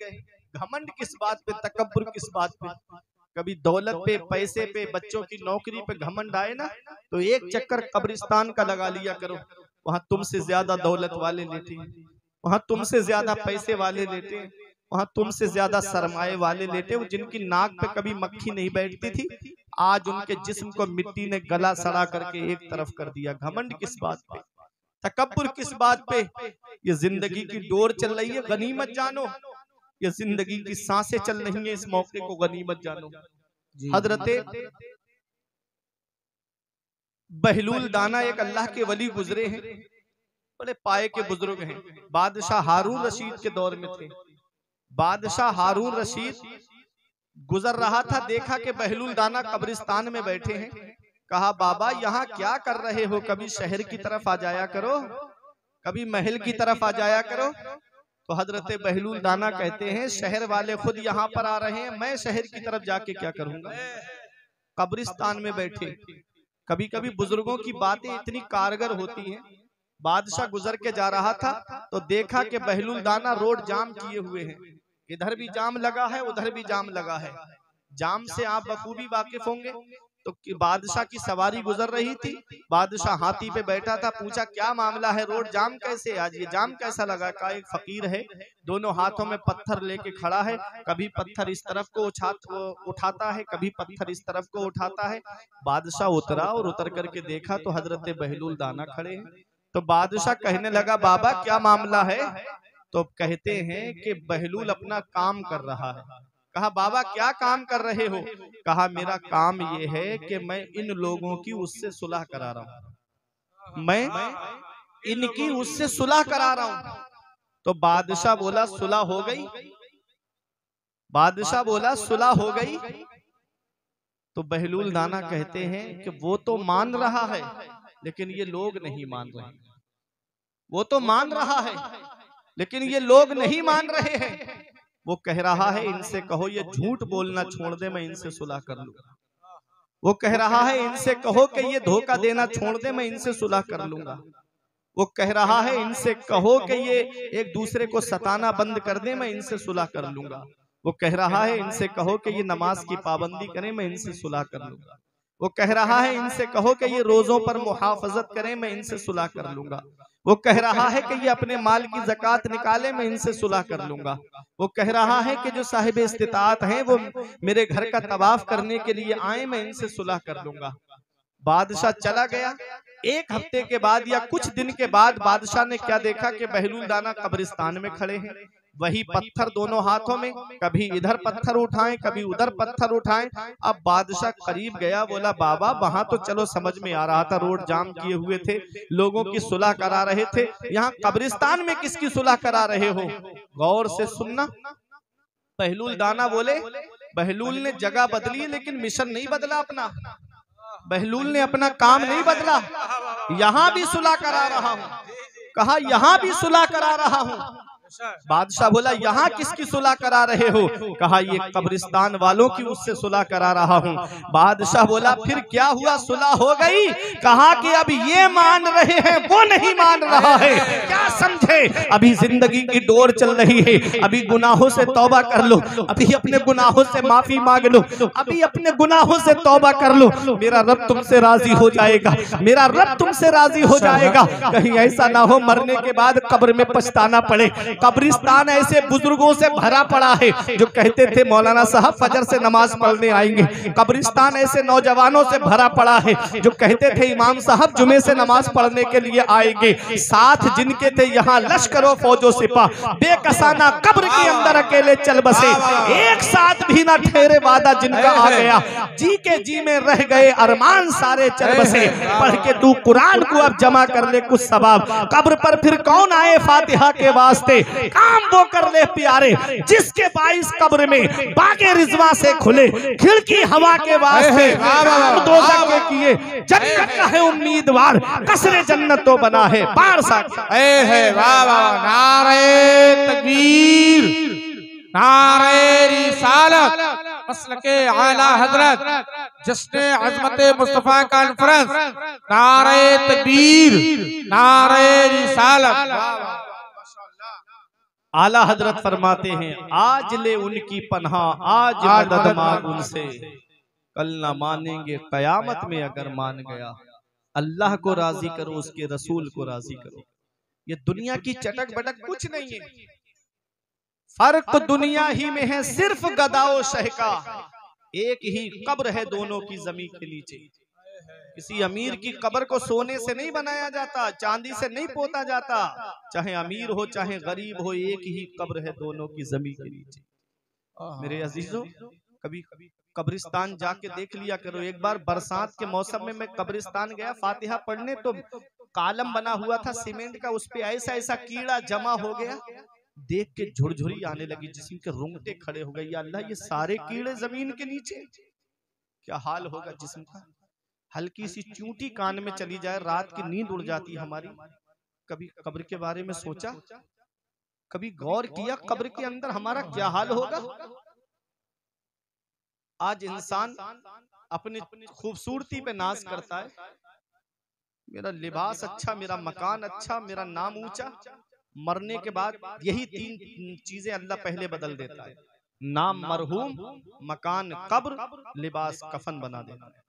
गए। घमंड किस बात पे, तकब्बुर किस बात पे? कभी दौलत पे, पैसे पे, बच्चों की नौकरी पे घमंड आए ना, तो एक चक्कर कब्रिस्तान का लगा लिया करो। वहां तुमसे ज्यादा दौलत वाले लेते हैं, वहां तुमसे ज्यादा पैसे वाले लेते हैं, वहां तुमसे ज्यादा सरमाए वाले लेते हैं। जिनकी नाक पे कभी मक्खी नहीं बैठती थी, आज उनके जिस्म को मिट्टी ने गला सड़ा करके एक तरफ कर दिया। घमंड किस बात पे, तकब्बुर किस बात पे? ये जिंदगी की डोर चल रही है, गनीमत जानो। ये जिंदगी की सांसें चल रही है, इस मौके को गनीमत जानो। हजरते बहलूल दाना एक अल्लाह के वली गुजरे हैं, बड़े पाए के बुजुर्ग हैं। बादशाह हारून रशीद के दौर में थे। बादशाह हारून रशीद गुजर रहा था, देखा कि बहलूल दाना कब्रिस्तान में बैठे हैं। कहा, बाबा यहाँ क्या कर रहे हो? कभी शहर की तरफ आ जाया करो, कभी महल की तरफ आ जाया करो। तो हजरत बहलूल दाना कहते हैं, शहर वाले खुद यहाँ पर आ रहे हैं, मैं शहर की तरफ जाके क्या करूंगा? कब्रिस्तान में बैठे। कभी कभी बुजुर्गों की बातें इतनी कारगर होती हैं। बादशाह गुजर के जा रहा था तो देखा कि बहलूल दाना रोड जाम किए हुए हैं, इधर भी जाम लगा है, उधर भी जाम लगा है। जाम से आप बखूबी वाकिफ होंगे। तो बादशाह की सवारी गुजर रही थी, बादशाह हाथी पे बैठा था। पूछा, क्या मामला है, रोड जाम कैसे? आज ये जाम कैसा लगा? का एक फकीर है, दोनों हाथों में पत्थर लेके खड़ा है, कभी पत्थर इस तरफ को उठाता है, कभी पत्थर इस तरफ को उठाता है। बादशाह उतरा और उतर करके देखा तो हजरत बहलूल दाना खड़े हैं। तो बादशाह कहने लगा, बाबा क्या मामला है? तो कहते हैं कि बहलूल अपना काम कर रहा है। कहा, बाबा क्या काम कर रहे हो? कहा, मेरा काम ये है कि मैं इन लोगों की उससे सुलह करा रहा हूं, मैं इनकी उससे सुलह करा रहा हूं। तो बादशाह बोला, सुलह हो गई? बादशाह बोला, सुलह हो गई? तो बहलूल दाना कहते हैं कि वो तो मान रहा है, लेकिन ये लोग नहीं मान रहे। वो तो मान रहा है, लेकिन ये लोग नहीं मान रहे हैं। वो कह रहा है, इनसे कहो ये झूठ बोलना छोड़ दे, मैं इनसे सुलह कर लूंगा। वो कह रहा है, इनसे कहो कि ये धोखा देना छोड़ दे, मैं इनसे सुलह कर लूंगा। वो कह रहा है, इनसे कहो कि ये एक दूसरे को सताना बंद कर दे, मैं इनसे सुलह कर लूंगा। वो कह रहा है, इनसे कहो कि ये नमाज की पाबंदी करें, मैं इनसे सुलह कर लूंगा। वो कह रहा है, इनसे कहो कि ये रोजों पर मुहाफजत करें, मैं इनसे सुलह कर लूंगा। वो कह रहा है कि ये अपने माल की ज़कात निकाले, मैं इनसे सुलह कर लूंगा। वो कह रहा है कि जो साहिब इस्तिताअत हैं वो मेरे घर का तवाफ करने के लिए आए, मैं इनसे सुलह कर लूंगा। बादशाह चला गया। एक हफ्ते के बाद या कुछ दिन के बाद बादशाह ने क्या देखा कि बहलूल दाना कब्रिस्तान में खड़े हैं, वही पत्थर दोनों हाथों में, कभी इधर पत्थर उठाएं, कभी उधर पत्थर उठाएं। अब बादशाह करीब गया, बोला, बाबा वहां तो चलो समझ में आ रहा था, रोड जाम किए हुए थे, लोगों की सुलह करा रहे थे, यहाँ कब्रिस्तान में किसकी सुलह करा रहे हो? गौर से सुनना। बहलूल दाना बोले, बहलूल ने जगह बदली लेकिन मिशन नहीं बदला अपना। बहलूल ने अपना काम नहीं बदला। यहाँ भी सुलह करा रहा हूँ। कहा, यहाँ भी सुलह करा रहा हूँ। बादशाह बोला, यहाँ किसकी सुलह करा रहे हो? कहा, ये कब्रिस्तान वालों की उससे सुलह करा रहा हूँ। बादशाह बोला, फिर क्या हुआ, सुलह हो गई? कहा कि अब ये मान रहे हैं, वो नहीं मान रहा है। क्या समझे? अभी जिंदगी की डोर चल रही है, अभी गुनाहों से तौबा कर लो, अभी अपने गुनाहों से माफी मांग लो, अभी अपने गुनाहों से तौबा कर लो, मेरा रब तुमसे राजी हो जाएगा, मेरा रब तुमसे राजी हो जाएगा। कहीं ऐसा ना हो मरने के बाद कब्र में पछताना पड़े। कब्रिस्तान ऐसे बुजुर्गों से भरा पड़ा है जो कहते थे मौलाना साहब फजर से नमाज पढ़ने आएंगे। कब्रिस्तान ऐसे नौजवानों से भरा पड़ा है जो कहते थे इमाम साहब जुमे से नमाज पढ़ने के लिए आएंगे। साथ जिनके थे यहाँ लश्करों फौजों सिपा बेकसाना कब्र के अंदर अकेले चल बसे, एक साथ भी ना ठहरे वादा जिनका आ गया, जी के जी में रह गए अरमान सारे चल बसे। पढ़ के तू कुरान को अब जमा कर ले कुछ सवाब, कब्र पर फिर कौन आए फातिहा के वास्ते, काम वो कर ले प्यारे जिसके बाइस कब्र में बागे रिजवा से खुले खिड़की हवा के वास्ते, दोज़ख के किए जन्नत का है उम्मीदवार, कसरे जन्नत तो बना है बार सा है। वाह वाह, नारे तकबीर, नारे रिसालत, मसलके आला हजरत, जश्न अज़मत मुस्तफा कॉन्फ्रेंस, नारे तकबीर, नारे रिसालत। आला हजरत फरमाते हैं आज ले उनकी पन्हा, आज मदद मांग उनसे, कल ना मानेंगे कयामत में अगर मान गया। अल्लाह को राजी करो, उसके रसूल को राजी करो। ये दुनिया की चटक बटक कुछ नहीं है, फर्क दुनिया ही में है सिर्फ गदाओ शह का, एक ही कब्र है दोनों की जमीन के नीचे। किसी अमीर की कब्र को सोने से नहीं बनाया जाता, चांदी से नहीं पोता जाता, चाहे अमीर हो चाहे गरीब हो, एक ही कब्र है दोनों की जमीन के नीचे। मेरे अजीजों, कभी कब्रिस्तान जाके देख लिया करो। एक बार बरसात के मौसम में मैं कब्रिस्तान गया फातिहा पढ़ने, तो कालम बना हुआ था सीमेंट का, उस पे ऐसा ऐसा कीड़ा जमा हो गया, देख के झुरझुरी आने लगी, जिसम के रोंगटे खड़े हो गए। या अल्लाह, ये सारे कीड़े जमीन के नीचे, क्या हाल होगा जिस्म का। हल्की सी चूंटी कान में चली जाए, रात की नींद उड़ जाती हमारी। कभी कब्र के बारे में सोचा, कभी गौर किया कब्र के अंदर हमारा क्या हाल होगा। आज इंसान अपनी खूबसूरती पे नाज करता है, मेरा लिबास अच्छा, मेरा मकान अच्छा, मेरा नाम ऊंचा। मरने के बाद यही तीन चीजें अल्लाह पहले बदल देता है, नाम मरहूम, मकान कब्र, लिबास कफन बना देता है।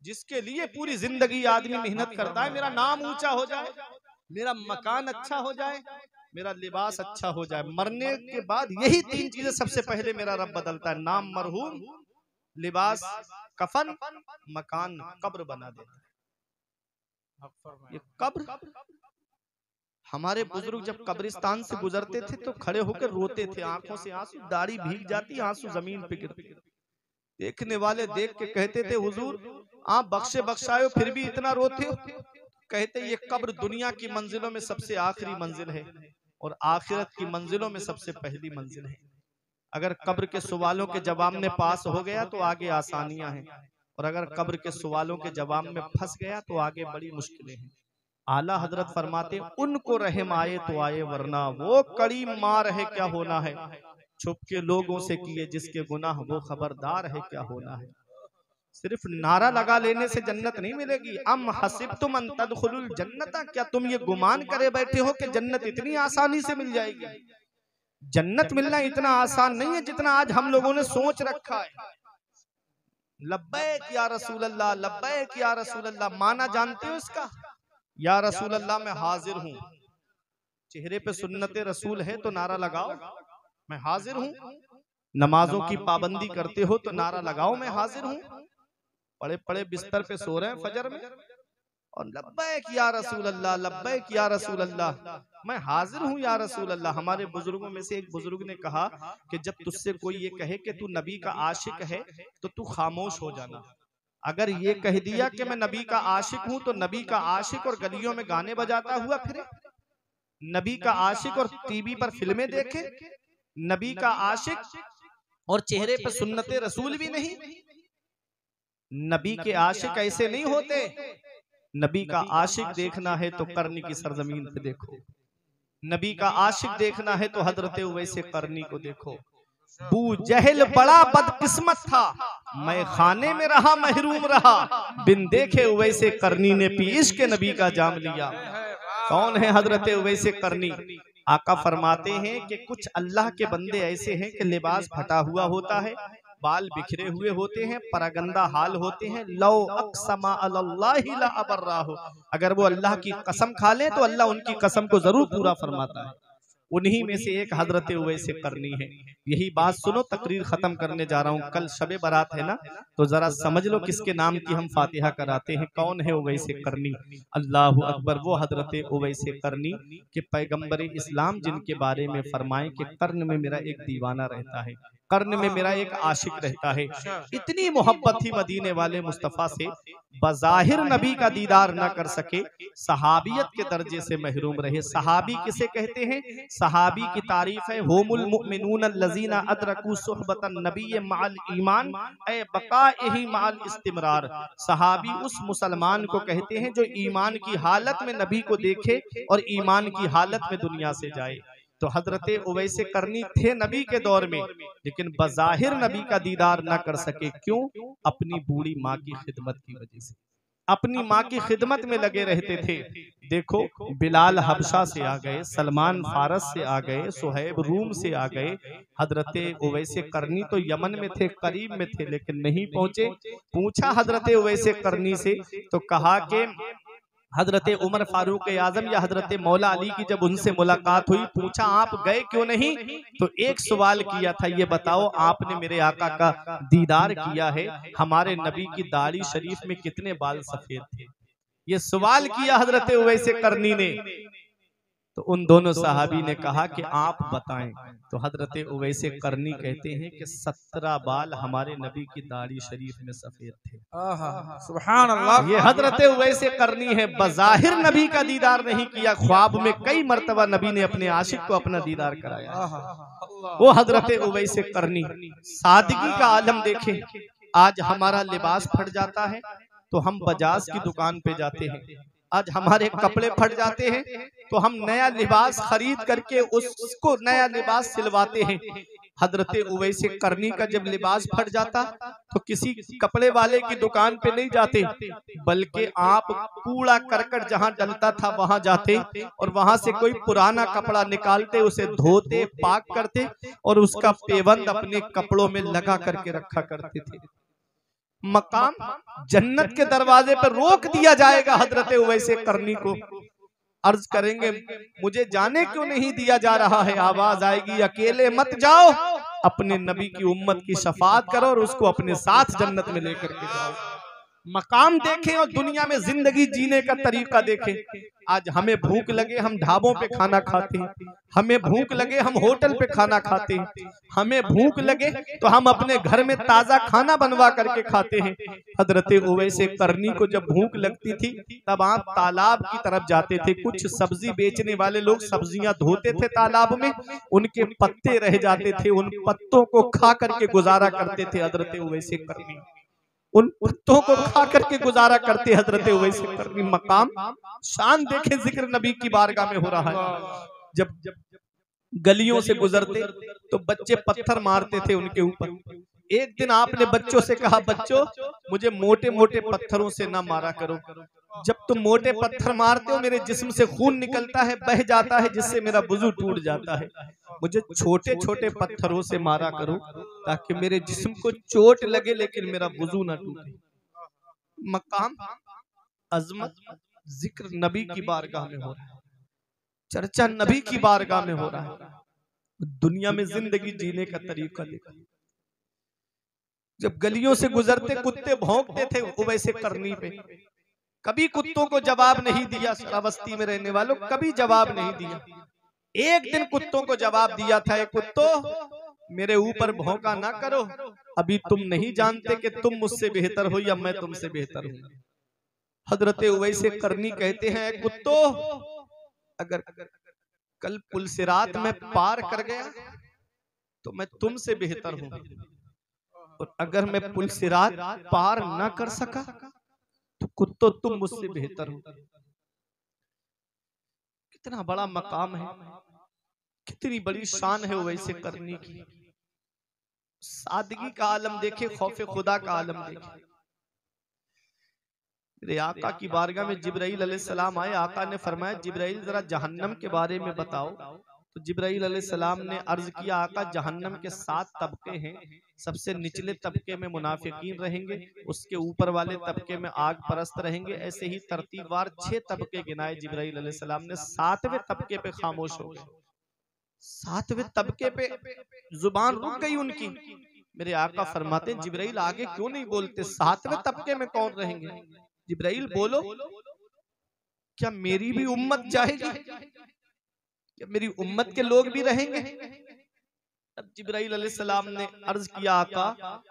जिसके लिए पूरी जिंदगी आदमी मेहनत करता है, मेरा नाम ऊंचा हो जाए, मेरा मकान अच्छा हो जाए, मेरा लिबास अच्छा हो जाए। मरने के बाद यही तीन चीजें सबसे पहले मेरा रब बदलता है, नाम मरहूम, लिबास कफन, मकान कब्र बना देता है। ये कब्र, हमारे बुजुर्ग जब कब्रिस्तान से गुजरते थे तो खड़े होकर रोते थे, आंखों से आंसू, दाढ़ी भीग जाती, आंसू जमीन पे गिरते। देखने वाले देख के कहते थे, हुजूर आप बख्शे बख्शाए फिर भी इतना रोते हो। कहते ये कब्र दुनिया की मंजिलों में सबसे आखिरी मंजिल है और आखिरत की मंजिलों में सबसे पहली मंजिल है। अगर कब्र के सवालों के जवाब में पास हो गया तो आगे आसानियां हैं, और अगर कब्र के सवालों के जवाब में फंस गया तो आगे बड़ी मुश्किलें हैं। आला हजरत फरमाते उनको रहम आए तो आए, वरना वो कड़ी मार है क्या होना है। छुप के लोगों से किए जिसके गुनाह, वो खबरदार है क्या होना है। सिर्फ नारा लगा लेने से जन्नत नहीं मिलेगी। अम हसिबतुम अन तदखुलुल जन्नता, क्या तुम ये गुमान करे बैठे हो कि जन्नत इतनी आसानी से मिल जाएगी। जन्नत मिलना इतना आसान नहीं है जितना आज हम लोगों ने सोच रखा है। लब्बैक या रसूल अल्लाह, लब्बैक या रसूल अल्लाह, माना जानते हो इसका, या रसूल अल्लाह मैं हाजिर हूँ। चेहरे पे सुन्नत रसूल है तो नारा लगाओ मैं हाजिर हूँ। नमाजों की पाबंदी करते हो तो नारा लगाओ मैं हाजिर हूँ। पड़े पड़े बिस्तर पे सो रहे हैं फजर में और लब्बैक या रसूल अल्लाह, लब्बैक या रसूल अल्लाह, मैं हाजिर हूँ या रसूल अल्लाह। हमारे बुजुर्गों में से एक बुजुर्ग ने कहा कि जब तुझसे कोई ये कहे कि तू नबी का आशिक है तो तू खामोश हो जाना। अगर ये कह दिया कि मैं नबी का आशिक हूं तो नबी का आशिक और गलियों में गाने बजाता हुआ फिरे, नबी का आशिक और टीवी पर फिल्में देखे, नबी का आशिक और चेहरे पर सुन्नते रसूल भी नहीं। नबी के आशिक ऐसे नहीं होते। नबी का आशिक देखना है तो करनी की सरजमीन पे देखो, नबी का आशिक देखना है तो हजरत उवैस करनी को देखो। बू जहल बड़ा बदकिस्मत था, मैं खाने में रहा महरूम रहा, बिन देखे उवैसे करनी ने पी इश्क नबी का जाम लिया। कौन है हजरत उवैसे करनी? आका फरमाते हैं कि कुछ अल्लाह के बंदे ऐसे हैं कि लिबास फटा हुआ होता है, बाल बिखरे हुए होते हैं, परगंदा हाल होते हैं। लो अक़समा अलल्लाहि ला अबर्राहु, अगर वो अल्लाह की कसम खा ले तो अल्लाह उनकी कसम को जरूर पूरा फरमाता है। उन्हीं में से एक हजरत उवैस करनी है। यही बात सुनो, तकरीर खत्म करने जा रहा हूँ। कल शबे बारात है ना, तो जरा समझ लो किसके नाम की हम फातिहा कराते हैं। कौन है उवैस करनी? अल्लाहु अकबर, वो हजरत उवैस करनी के पैगंबर इस्लाम जिनके बारे में फरमाए कि कर्न में मेरा एक दीवाना रहता है, कर्न में मेरा एक आशिक रहता है। इतनी मोहब्बत थी मदीने वाले मुस्तफ़ा से, बज़ाहिर नबी का दीदार न कर सके, सहाबियत के दर्जे से महरूम रहे। सहाबी किसे कहते हैं? सहाबी की तारीफ है हुमुल मुमिनून अल्लज़ीना अदरकू सुहबतन नबी मअल ईमान ए बकाइही मअल इस्तिमरार। सहाबी उस मुसलमान को कहते हैं जो ईमान की हालत में नबी को देखे और ईमान की हालत में दुनिया से जाए। तो हजरत उवैस करनी थे नबी के दौर में, लेकिन बज़ाहिर नबी का दीदार ना कर सके। क्यों? अपनी बूढ़ी माँ की खिदमत की वजह से। अपनी माँ की खिदमत में लगे रहते थे। देखो, बिलाल हबशा से आ गए, सलमान फारस से आ गए, सुहैब रूम से आ गए, हजरत उवैसे करनी तो यमन में थे, करीब में थे, लेकिन नहीं पहुंचे। पूछा हजरत उवैसे करनी से तो कहा कि हजरत उमर फारूक आजम या हजरत मौला अली की जब उनसे मुलाकात हुई, पूछा आप गए क्यों नहीं? तो एक सवाल किया था, ये बताओ आपने मेरे आका का दीदार किया है, हमारे नबी की दाढ़ी शरीफ में कितने बाल सफेद थे? ये सवाल किया हजरत उवैसे करनी ने। तो उन दोनों सहाबी ने कहा कि आप बताएं। तो हजरत उवैसे करनी कहते हैं कि 17 बाल हमारे नबी की दाढ़ी शरीफ में सफेद थे। सुभान अल्लाह। ये हजरत उवैसे करनी है, बज़ाहिर नबी का दीदार नहीं किया, ख्वाब में कई मर्तबा नबी ने अपने आशिक को अपना दीदार कराया। वो हजरत उवैसे करनी, सादगी का आलम देखे। आज हमारा लिबास फट जाता है तो हम बजाज की दुकान पे जाते हैं, आज हमारे कपड़े फट जाते हैं तो हम नया लिबास खरीद करके उसको नया लिबास सिलवाते हैं। हजरत उवैसे करनी का जब लिबास फट जाता तो किसी कपड़े वाले की दुकान पे नहीं जाते, बल्कि आप कूड़ा करकट जहां डलता था वहां जाते और वहां से कोई पुराना कपड़ा निकालते, उसे धोते, पाक करते और उसका पेबंद अपने कपड़ों में लगा करके रखा करते थे। मकाम जन्नत के दरवाजे पर रोक दिया जाएगा हजरत उवैसे करनी को। अर्ज करेंगे, मुझे जाने क्यों नहीं दिया जा रहा है? आवाज आएगी, अकेले मत जाओ, अपने नबी की उम्मत की शफाअत करो और उसको अपने साथ जन्नत में लेकर के जाओ। मकाम देखें और दुनिया में जिंदगी जीने का तरीका देखें। आज हमें भूख लगे हम ढाबों पे खाना खाते हैं, हमें भूख लगे हम होटल पे खाना खाते हैं, हमें भूख लगे तो हम अपने घर में ताजा खाना बनवा करके खाते हैं। हजरत उवैसे करनी को जब भूख लगती थी तब आप तालाब की तरफ जाते थे, कुछ सब्जी बेचने वाले लोग सब्जियां धोते थे तालाब में, उनके पत्ते रह जाते थे, उन पत्तों को खा करके गुजारा करते थे हजरत उवैसे करनी, उन पत्तों को खा करके गुजारा करते हजरत उवैसे करनी। मकाम शान देखे, जिक्र नबी की बारगाह में हो रहा है। जब गलियों से गुजरते तो बच्चे पत्थर मारते थे उनके ऊपर। एक दिन आपने बच्चों से कहा, बच्चों मुझे मोटे मोटे पत्थरों से ना मारा करो, जब तुम मोटे पत्थर मारते हो मेरे जिस्म से खून निकलता है, बह जाता है, जिससे मेरा वुजू टूट जाता है, मुझे छोटे छोटे पत्थरों से मारा करो ताकि मेरे जिस्म को चोट लगे लेकिन मेरा वुजू ना टूटे। मकाम अजमत जिक्र नबी की बारगाह में हो रहा है, चर्चा नबी की बारगाह में हो रहा है, दुनिया में जिंदगी जीने का तरीका देखा। जब गलियों से गुजरते कुत्ते भौंकते थे उवैसे करनी पे, कभी कुत्तों को जवाब नहीं दिया, श्रावस्ती में रहने वालों कभी जवाब नहीं दिया। एक दिन कुत्तों को जवाब दिया था, कुत्तों मेरे ऊपर भौंका ना करो, अभी तुम नहीं जानते कि तुम मुझसे बेहतर हो या मैं तुमसे बेहतर हूं। हजरत उवैसे करनी कहते हैं, कुत्तों अगर कल पुलसिरात में पार कर गया तो मैं तुमसे बेहतर हूं, और अगर मैं पुलसिरात पार ना कर सका तो कुत्तों तुम मुझसे बेहतर हो। कितना बड़ा मकाम है, कितनी बड़ी शान है उवैसे करनी की। सादगी का आलम देखे, खौफे खुदा का आलम देखे। मेरे आका की बारगाह में जिब्राइल अलैहिस्सलाम आए, आका ने फरमाया जिब्राइल जरा जहन्नम के बारे में बताओ। तो जिब्राइल अलैहिस्सलाम ने अर्ज किया, आका जहन्नम के 7 तबके हैं, सबसे निचले तबके में मुनाफिकीन रहेंगे, उसके ऊपर वाले तबके में आग परस्त रहेंगे, ऐसे ही तरतीबवार 6 तबके गिनाए जिब्राइल अलैहिस्सलाम ने। 7वें तबके पे खामोश हो गए, 7वें तबके पे जुबान रुक गई उनकी। मेरे आका फरमाते जिब्राइल आगे क्यों नहीं बोलते, 7वें तबके में कौन रहेंगे? जिब्राइल बोलो, क्या मेरी भी उम्मत जाएगी, क्या मेरी उम्मत के लोग भी रहेंगे? तब जिब्राइल अलैहिस्सलाम ने अर्ज किया, आका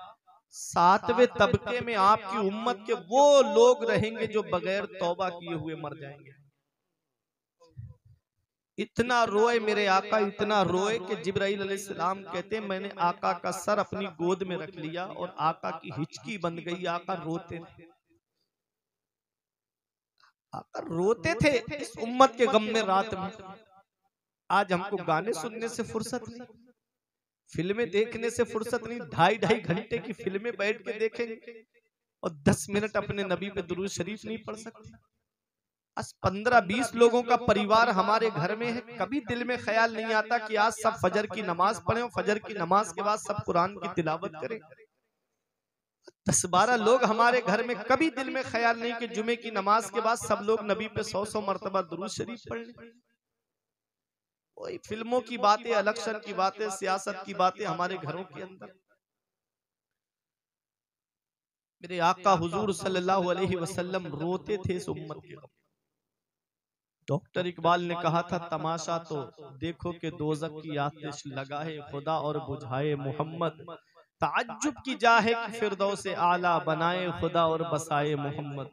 7वें तबके में आपकी उम्मत के वो लोग रहेंगे जो बगैर तौबा किए हुए मर जाएंगे। इतना रोए मेरे आका, इतना रोए कि जिब्राइल अलैहिस्सलाम कहते मैंने आका का सर अपनी गोद में रख लिया और आका की हिचकी बन गई, आका रोते थे, आका रोते थे इस उम्मत के गम में रात में। आज हमको गाने सुनने से फुर्सत नहीं, फिल्में देखने से फुर्सत नहीं, 2.5 घंटे की फिल्में बैठ के देखेंगे और 10 मिनट अपने नबी पे दुरूद शरीफ नहीं पढ़ सकते? 15-20 लोगों का परिवार हमारे घर में है, कभी दिल में ख्याल नहीं आता कि आज सब फजर की नमाज पढ़ें और फजर की नमाज के बाद सब कुरान की तिलावत करें। 10-12 लोग हमारे घर में, कभी दिल में ख्याल नहीं कि जुमे की नमाज के बाद सब लोग नबी पे 100 मरतबा दुरूद शरीफ पढ़ लें। वही फिल्मों की बातें, इलेक्शन की बातें, सियासत की बातें हमारे घरों के अंदर। मेरे आका हुजूर सल्लल्लाहु अलैहि वसल्लम रोते थे इस उम्मत के गम। डॉक्टर इकबाल ने कहा था, तमाशा तो देखो कि दोज़ख की आतिश लगाए खुदा और बुझाए मोहम्मद, ताज्जुब की जाहे कि फिरदौस आला बनाए खुदा और बसाए मोहम्मद।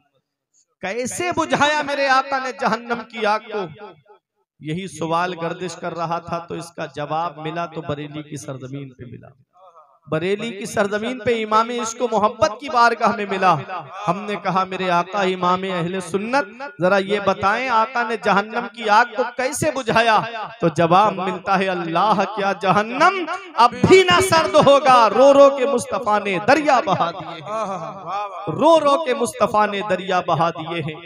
कैसे बुझाया मेरे आका ने जहन्नम की आग को? यही सवाल गर्दिश कर रहा था तो इसका जवाब मिला तो बरेली की सरजमीन पे मिला। बरेली की सरजमीन पे इमाम इश्क मोहब्बत की बारगाह में मिला। हमने कहा, मेरे आका इमाम अहले सुन्नत, जरा ये बताएं आका ने जहन्नम की आग को कैसे बुझाया? तो जवाब मिलता है, अल्लाह क्या जहन्नम अब भी ना सर्द होगा, रो रो के मुस्तफा ने दरिया बहा दिए हैं, रो रो के मुस्तफा ने दरिया बहा दिए हैं।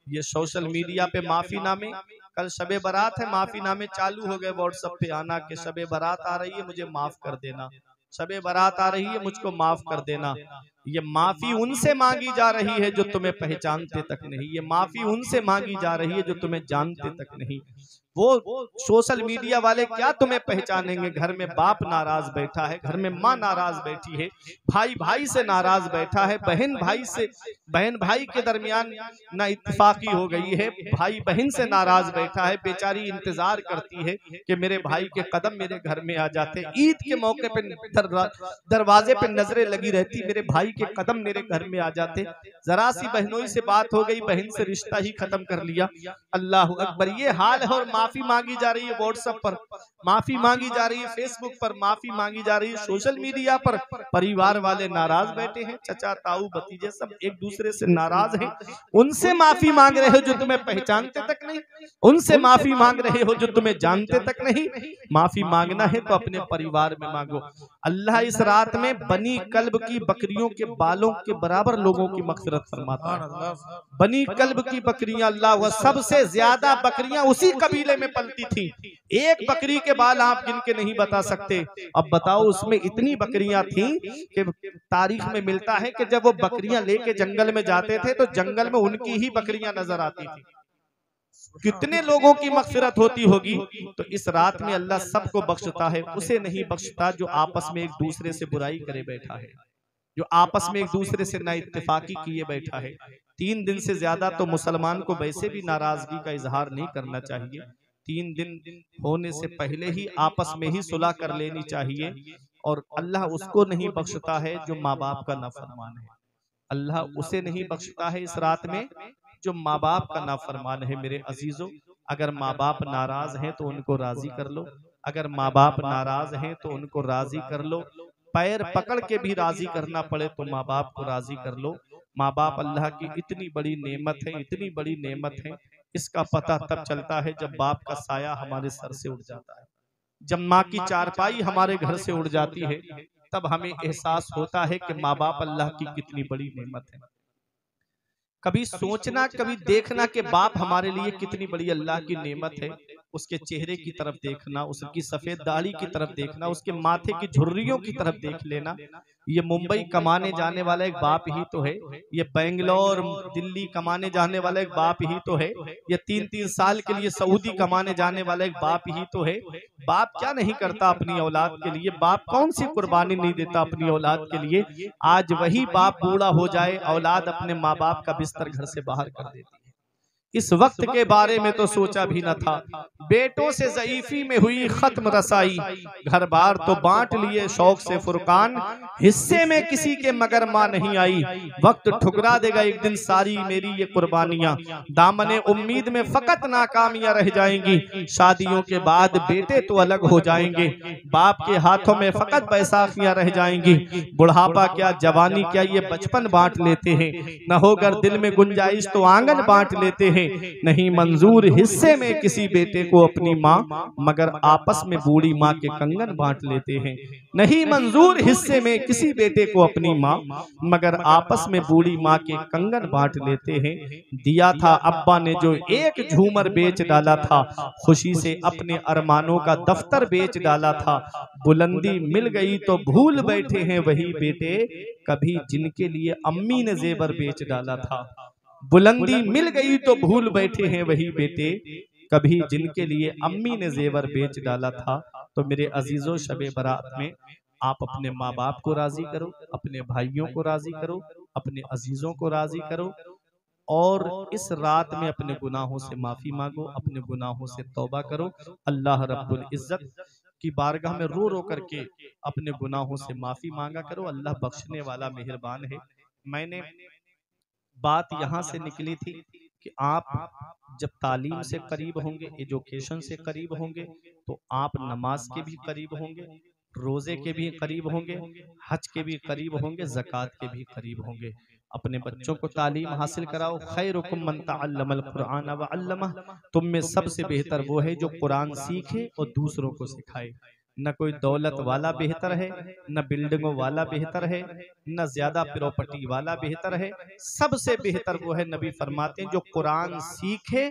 ये सोशल मीडिया पे माफीनामे, कल शबे बारात है, माफीनामे चालू हो गए व्हाट्सएप पे आना कि शबे बारात आ रही है, मुझे माफ कर देना, शबे बारात आ रही है, मुझको माफ कर देना। ये माफी उनसे मांगी जा रही है जो तुम्हें पहचानते तक नहीं, ये माफी उनसे मांगी जा रही है जो तुम्हें जानते तक नहीं। वो सोशल मीडिया वाले क्या तुम्हें पहचानेंगे? घर में बाप नाराज बैठा है, घर में माँ नाराज बैठी है, भाई भाई से नाराज बैठा है, बहन भाई के दरमियान ना इत्तेफाकी हो गई है, भाई बहन से नाराज बैठा है, बेचारी इंतजार करती है कि मेरे भाई के कदम मेरे घर में आ जाते। ईद के मौके पे दरवाजे पे नजरें लगी रहती, मेरे भाई के कदम मेरे घर में आ जाते। जरा सी बहनोई से बात हो गई, बहन से रिश्ता ही खत्म कर लिया। अल्लाह अकबर, ये हाल है। और माफी मांगी जा रही है व्हाट्सएप पर, माफी मांगी जा रही है फेसबुक पर, माफी मांगी जा रही है सोशल मीडिया पर। परिवार वाले नाराज बैठे हैं, चचा ताऊ भतीजे सब एक दूसरे से नाराज हैं। उनसे माफी मांग रहे हो जो तुम्हें पहचानते तक नहीं, उनसे माफी मांग रहे हो जो तुम्हें जानते तक नहीं। माफी मांगना है तो अपने परिवार में मांगो। अल्लाह इस रात में बनी कल्ब की बकरियों के बालों के बराबर लोगों की मग़फ़िरत फरमाता है। बनी कल्ब की बकरियां, अल्लाह वह सबसे ज्यादा बकरियां उसी कबीले में पलती थी। एक बकरी के बाल आप गिन के नहीं बता सकते। अब बताओ, उसमें इतनी बकरियां थीं कि तारीख में मिलता है कि जब वो बकरियां लेके जंगल में जाते थे तो जंगल में उनकी ही बकरियां नजर आती थी। कितने लोगों की मग़फ़िरत होती होगी। तो इस रात में अल्लाह सबको बख्शता है, उसे नहीं बख्शता जो आपस में एक दूसरे से बुराई करे बैठा है, जो आपस में एक दूसरे से ना इत्तेफाकी किए बैठा है। 3 दिन से ज्यादा तो मुसलमान को वैसे भी नाराजगी का इजहार नहीं करना चाहिए। 3 दिन होने से पहले ही आपस में ही सुलह कर लेनी चाहिए। और अल्लाह उसको नहीं बख्शता है जो माँ बाप का नाफरमान है। अल्लाह उसे नहीं बख्शता है इस रात में जो माँ बाप का नाफरमान है। मेरे अजीजों, अगर माँ बाप नाराज हैं तो उनको राजी कर लो, अगर माँ बाप नाराज हैं तो उनको राजी कर लो। पैर पकड़ के भी राजी करना पड़े तो माँ बाप को राजी कर लो। माँ बाप अल्लाह की इतनी बड़ी नेमत है, इतनी बड़ी नेमत है। इसका पता तब चलता है जब बाप का साया हमारे सर से उड़ जाता है, जब माँ की चारपाई हमारे घर से उड़ जाती है, तब हमें एहसास होता है कि माँ बाप अल्लाह की कितनी बड़ी नेमत है। कभी सोचना, कभी देखना कि बाप हमारे लिए कितनी बड़ी अल्लाह की नेमत है। उसके चेहरे की तरफ देखना, उसकी सफेद दाढ़ी की तरफ देखना, उसके माथे की झुर्रियों की तरफ देख लेना। ये मुंबई कमाने जाने वाला एक बाप ही तो है, ये बेंगलोर दिल्ली कमाने जाने वाला एक बाप ही तो है, ये 3-3 साल के लिए सऊदी कमाने जाने वाला एक बाप ही तो है। बाप क्या नहीं करता अपनी औलाद के लिए, बाप कौन सी कुर्बानी नहीं देता अपनी औलाद के लिए। आज वही बाप बूढ़ा हो जाए, औलाद अपने माँ बाप का बिस्तर घर से बाहर कर देती है। इस वक्त के बारे में तो सोचा भी न था। बेटों से ज़ईफी में हुई खत्म रसाई, घर बार तो बांट लिए शौक से फुरकान, हिस्से में किसी के मगर माँ नहीं आई। वक्त ठुकरा देगा एक दिन सारी मेरी ये कुर्बानियां, दामने उम्मीद में फकत नाकामियां रह जाएंगी। शादियों के बाद बेटे तो अलग हो जाएंगे, बाप के हाथों में फकत बैसाखियां रह जाएंगी। बुढ़ापा क्या जवानी क्या ये बचपन बांट लेते हैं, न होकर दिल में गुंजाइश तो आंगन बांट लेते हैं। हैं, नहीं मंजूर हिस्से में किसी बेटे को अपनी माँ, मगर आपस में बूढ़ी माँ के कंगन बांट लेते हैं। नहीं मंजूर हिस्से में किसी बेटे को अपनी माँ, मगर आपस में बूढ़ी माँ के कंगन बांट लेते हैं। दिया था अब्बा ने जो एक झूमर बेच डाला था, खुशी से अपने अरमानों का दफ्तर बेच डाला था। बुलंदी मिल गई तो भूल बैठे हैं वही बेटे, कभी जिनके लिए अम्मी ने जेवर बेच डाला था। बुलंदी मिल गई तो भूल बैठे हैं वही बेटे, कभी जिनके लिए अम्मी ने जेवर बेच डाला था। तो मेरे अजीजों, शबे बरात में आप अपने माँ बाप को राजी करो, अपने भाइयों को राजी करो, अपने अजीजों को राजी करो, और इस रात में अपने गुनाहों से माफी मांगो, अपने गुनाहों से तौबा करो। अल्लाह रब्बुल इज्जत की बारगाह में रो रो करके अपने गुनाहों से माफी मांगा करो। अल्लाह बख्शने वाला मेहरबान है। मैंने बात यहाँ से निकली थी कि आप जब तालीम से करीब होंगे, एजुकेशन से करीब होंगे, तो आप नमाज के भी करीब होंगे, रोजे के भी करीब होंगे, हज के भी करीब होंगे, ज़कात के भी करीब होंगे। अपने बच्चों को तालीम हासिल कराओ। खैरुकुम मन तअल्लमल कुरान व अल्लमह, तुम में सबसे बेहतर वो है जो कुरान सीखे और दूसरों को सिखाए। न कोई दौलत वाला बेहतर है, न बिल्डिंगों वाला बेहतर है, न ज्यादा प्रॉपर्टी वाला बेहतर है। सबसे बेहतर वो है, नबी फरमाते हैं, जो कुरान सीखे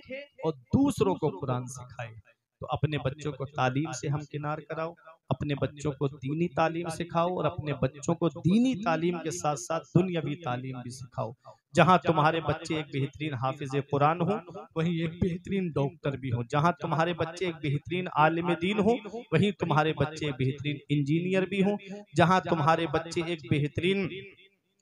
और दूसरों को कुरान सिखाए। तो अपने बच्चों को तालीम से हम किनार कराओ, अपने बच्चों को दीनी तालीम सिखाओ, और अपने बच्चों को दीनी तालीम के साथ साथ दुनियावी तालीम भी सिखाओ। जहां तुम्हारे बच्चे एक बेहतरीन हाफिज कुरान हो, वहीं एक बेहतरीन डॉक्टर भी हो। जहां तुम्हारे बच्चे एक बेहतरीन आलिम दीन हो, वहीं तुम्हारे बच्चे बेहतरीन इंजीनियर भी हो। जहां तुम्हारे बच्चे एक बेहतरीन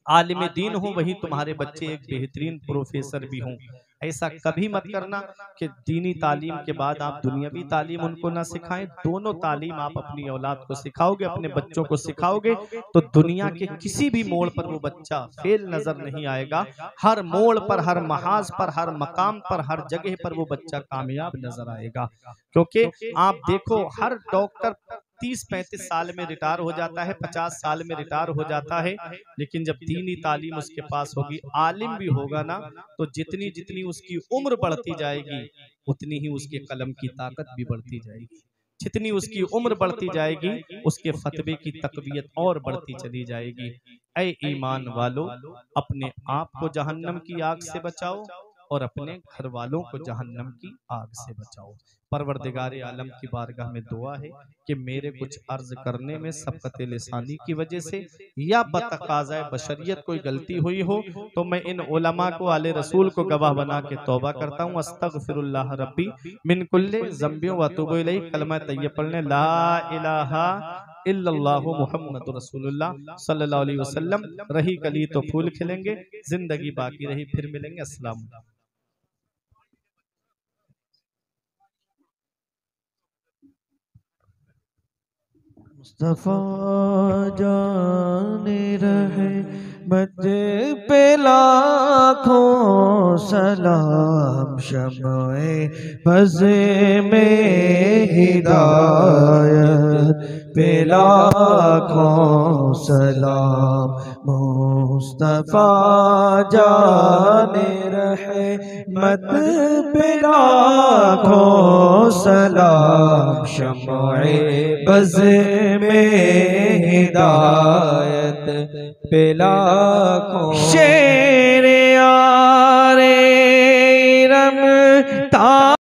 आलिम दीन हो, वहीं तुम्हारे बच्चे एक बेहतरीन प्रोफेसर भी हों। ऐसा कभी मत करना कि दीनी तालीम के बाद आप दुनियावी तालीम उनको ना सिखाएं। दोनों तालीम आप अपनी औलाद को सिखाओगे, अपने बच्चों को सिखाओगे, तो दुनिया के किसी भी मोड़ पर वो बच्चा फेल नजर नहीं आएगा। हर मोड़ पर, हर महाज पर, हर मकाम पर, हर जगह पर वो बच्चा कामयाब नजर आएगा। क्योंकि आप देखो, हर डॉक्टर 30-35 साल में रिटायर हो जाता है, 50 साल में रिटायर हो जाता है, लेकिन जब दीनी तालीम उसके पास होगी, आलिम भी होगा ना, तो जितनी जितनी उसकी उम्र बढ़ती जाएगी, उतनी ही उसके कलम की ताकत भी बढ़ती जाएगी। जितनी उसकी उम्र बढ़ती जाएगी, उसके फतवे की तकवीयत और बढ़ती चली जाएगी। ऐ ईमान वालों, अपने आप को जहन्नम की आग से बचाओ और अपने घर वालों को जहन्नम की आग से बचाओ। परवरदिगार आलम की बारगाह में दुआ है कि मेरे कुछ अर्ज करने में सबकत लिसानी की वजह से या बतकाज़ाए बशरियत कोई गलती हुई हो, तो मैं इन उलमा को, आले रसूल को गवाह बना के तौबा करता हूँ। अस्तगफिरुल्लाह रब्बी मिन कुल्ले ज़ंबियों व अतूबु इलैहि। कलमा तैयब पढ़ने, ला इलाहा इल्लल्लाहु मुहम्मदुर रसूलुल्लाह सल्लल्लाहु अलैहि वसल्लम। रही कली तो फूल खिलेंगे, जिंदगी बाकी रही फिर मिलेंगे। अस्सलाम। मुस्तफा जाने रहे मत पे लाखों सलाम, शम्ए बज़े में हिदायत पे लाखों सलाम। मुस्तफा जाने रहे मत पे लाखों सलाम, शम्ए बज़े में हिदायत पे लाखों। शेर यारे रम ता